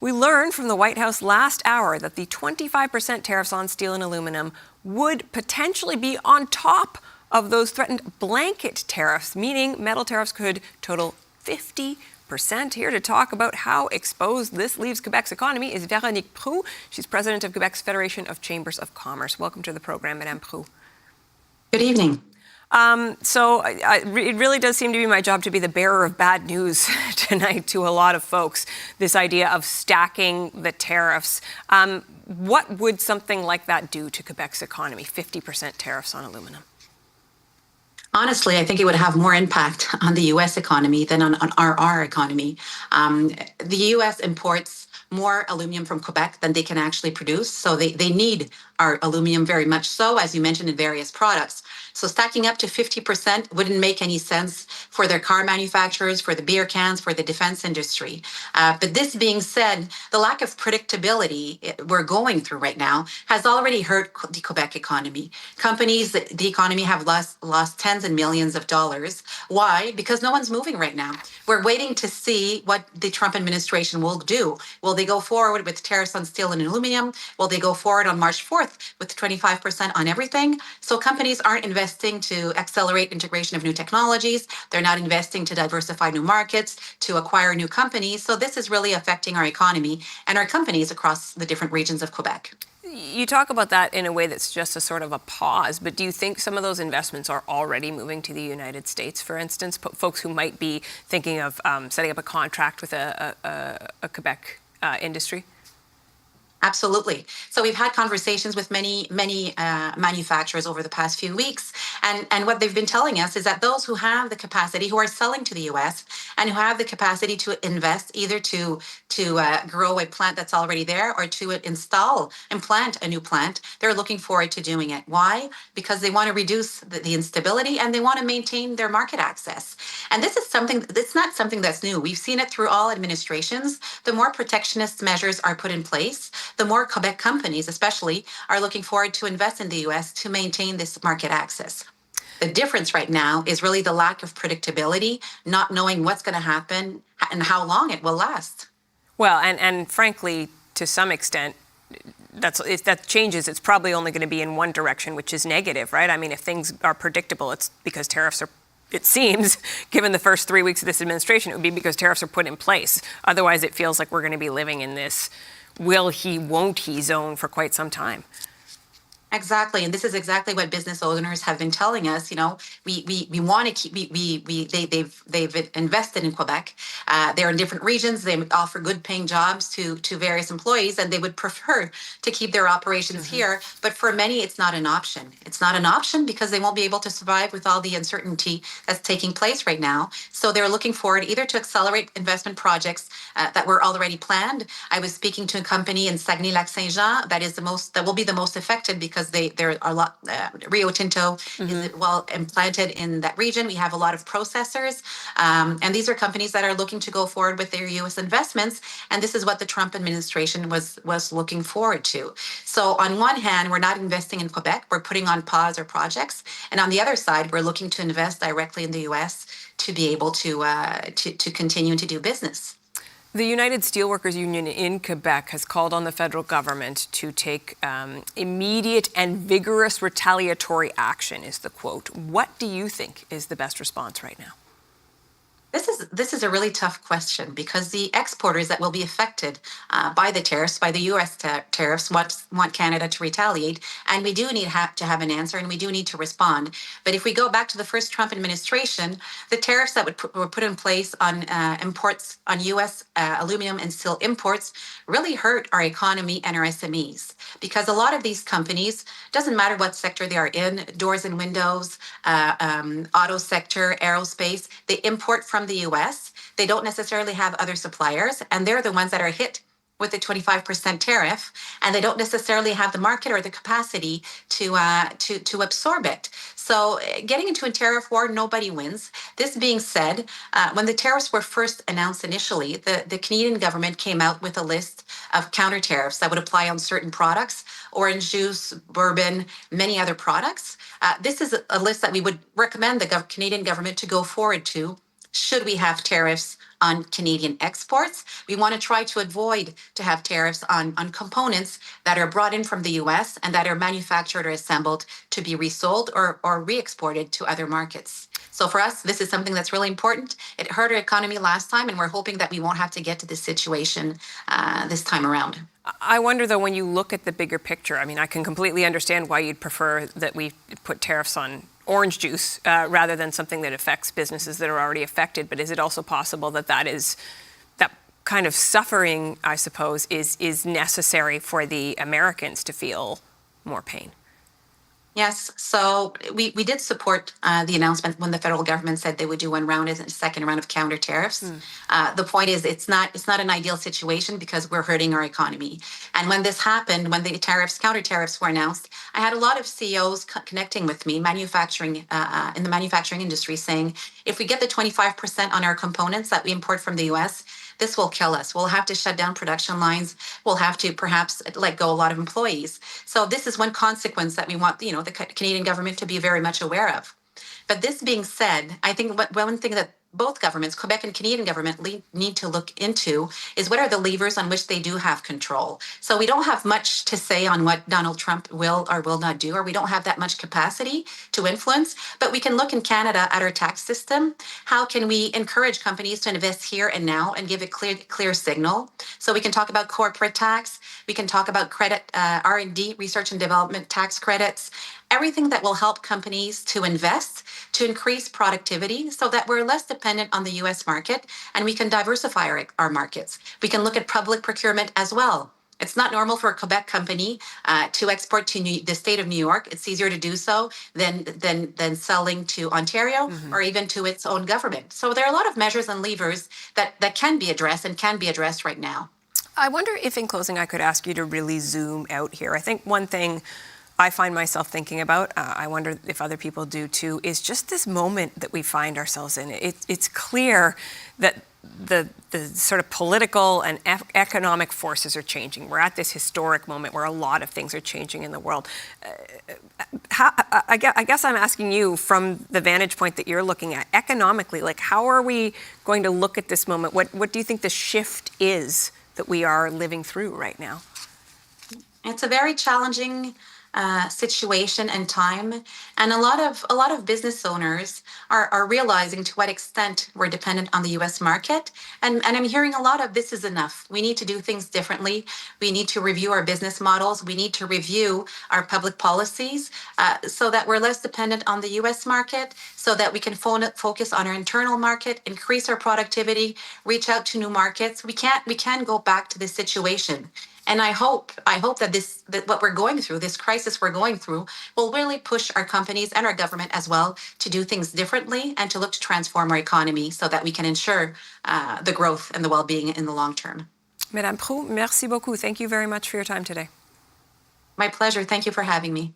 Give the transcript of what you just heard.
We learned from the White House last hour that the 25% tariffs on steel and aluminum would potentially be on top of those threatened blanket tariffs, meaning metal tariffs could total 50%. Here to talk about how exposed this leaves Quebec's economy is Véronique Proulx. She's president of Quebec's Federation of Chambers of Commerce. Welcome to the program, Madame Proulx. Good evening. It really does seem to be my job to be the bearer of bad news tonight to a lot of folks, this idea of stacking the tariffs. What would something like that do to Quebec's economy, 50% tariffs on aluminum? Honestly, I think it would have more impact on the U.S. economy than on our economy. The U.S. imports more aluminum from Quebec than they can actually produce. So they need our aluminum very much so, as you mentioned, in various products. So stacking up to 50% wouldn't make any sense for their car manufacturers, for the beer cans, for the defense industry. But this being said, the lack of predictability we're going through right now has already hurt the Quebec economy. Companies, the economy have lost tens and millions of dollars. Why? Because no one's moving right now. We're waiting to see what the Trump administration will do. Will they go forward with tariffs on steel and aluminum? Will they go forward on March 4th with 25% on everything? So companies aren't investing to accelerate integration of new technologies. They're not investing to diversify new markets, to acquire new companies. So this is really affecting our economy and our companies across the different regions of Quebec. You talk about that in a way that's just a sort of a pause, but do you think some of those investments are already moving to the United States, for instance, folks who might be thinking of setting up a contract with a Quebec industry? Absolutely. So we've had conversations with many manufacturers over the past few weeks. And what they've been telling us is that those who have the capacity, who are selling to the U.S. and who have the capacity to invest either to grow a plant that's already there or to implant a new plant, they're looking forward to doing it. Why? Because they want to reduce the instability and they want to maintain their market access. And this is it's not something that's new. We've seen it through all administrations. The more protectionist measures are put in place, the more Quebec companies, especially, are looking forward to invest in the U.S. to maintain this market access. The difference right now is really the lack of predictability, not knowing what's going to happen and how long it will last. Well, and frankly, to some extent, if that changes, it's probably only going to be in one direction, which is negative, right? I mean, if things are predictable, it's because tariffs are, it seems, given the first 3 weeks of this administration, it would be because tariffs are put in place. Otherwise, it feels like we're going to be living in this will he, won't he zone for quite some time. Exactly, and this is exactly what business owners have been telling us. You know, we want to keep. They've invested in Quebec. They're in different regions. They offer good paying jobs to various employees, and they would prefer to keep their operations here. But for many, it's not an option. It's not an option because they won't be able to survive with all the uncertainty that's taking place right now. So they're looking forward either to accelerate investment projects that were already planned. I was speaking to a company in Saguenay-Lac-Saint-Jean that will be the most affected because there are a lot. Rio Tinto is well implanted in that region. We have a lot of processors, and these are companies that are looking to go forward with their U.S. investments. And this is what the Trump administration was looking forward to. So on one hand, we're not investing in Quebec; we're putting on pause our projects, and on the other side, we're looking to invest directly in the U.S. to be able to continue to do business. The United Steelworkers Union in Quebec has called on the federal government to take immediate and vigorous retaliatory action, is the quote. What do you think is the best response right now? This is a really tough question because the exporters that will be affected by the tariffs, by the U.S. Tariffs, want Canada to retaliate, and we do need to have an answer, and we do need to respond. But if we go back to the first Trump administration, the tariffs that were put in place on imports on U.S. Aluminum and steel imports really hurt our economy and our SMEs because a lot of these companies, doesn't matter what sector they are in, doors and windows, auto sector, aerospace, they import from the U.S. They don't necessarily have other suppliers, and they're the ones that are hit with the 25% tariff, and they don't necessarily have the market or the capacity to absorb it. So getting into a tariff war, nobody wins. This being said, when the tariffs were first announced initially, the Canadian government came out with a list of counter tariffs that would apply on certain products, orange juice, bourbon, many other products. This is a list that we would recommend the Canadian government to go forward to should we have tariffs on Canadian exports? We want to try to avoid to have tariffs on components that are brought in from the US and that are manufactured or assembled to be resold or re-exported to other markets. So for us, this is something that's really important. It hurt our economy last time, and we're hoping that we won't have to get to this situation this time around. I wonder, though, when you look at the bigger picture, I mean, I can completely understand why you'd prefer that we put tariffs on orange juice rather than something that affects businesses that are already affected. But is it also possible that that kind of suffering, I suppose, is necessary for the Americans to feel more pain? Yes, so we did support the announcement when the federal government said they would do one round and a second round of counter tariffs. The point is, it's not an ideal situation because we're hurting our economy. And when this happened, when the counter tariffs were announced, I had a lot of CEOs connecting with me, in the manufacturing industry, saying, if we get the 25% on our components that we import from the US, this will kill us. We'll have to shut down production lines. We'll have to perhaps let go a lot of employees. So this is one consequence that we want, the Canadian government to be very much aware of. But this being said, I think one thing that both governments, Quebec and Canadian government, need to look into is what are the levers on which they do have control. So we don't have much to say on what Donald Trump will or will not do, or we don't have that much capacity to influence, but we can look in Canada at our tax system. How can we encourage companies to invest here and now and give a clear signal? So we can talk about corporate tax, we can talk about credit, R&D, research and development tax credits, everything that will help companies to invest, to increase productivity so that we're less dependent on the US market and we can diversify our markets. We can look at public procurement as well. It's not normal for a Quebec company to export to the state of New York. It's easier to do so than selling to Ontario or even to its own government. So there are a lot of measures and levers that can be addressed and can be addressed right now. I wonder if in closing I could ask you to really zoom out here. I think one thing I find myself thinking about, I wonder if other people do too, is just this moment that we find ourselves in. It's clear that the sort of political and economic forces are changing. We're at this historic moment where a lot of things are changing in the world. I guess I'm asking you from the vantage point that you're looking at, economically, like how are we going to look at this moment? What do you think the shift is that we are living through right now? It's a very challenging situation and time, and a lot of business owners are realizing to what extent we're dependent on the U.S. market, and I'm hearing a lot of this is enough. We need to do things differently. We need to review our business models. We need to review our public policies so that we're less dependent on the U.S. market, so that we can focus on our internal market, increase our productivity, reach out to new markets. We can't go back to this situation. And I hope that what we're going through, this crisis we're going through, will really push our companies and our government as well to do things differently and to look to transform our economy so that we can ensure the growth and the well-being in the long term. Madame Proulx, merci beaucoup. Thank you very much for your time today. My pleasure. Thank you for having me.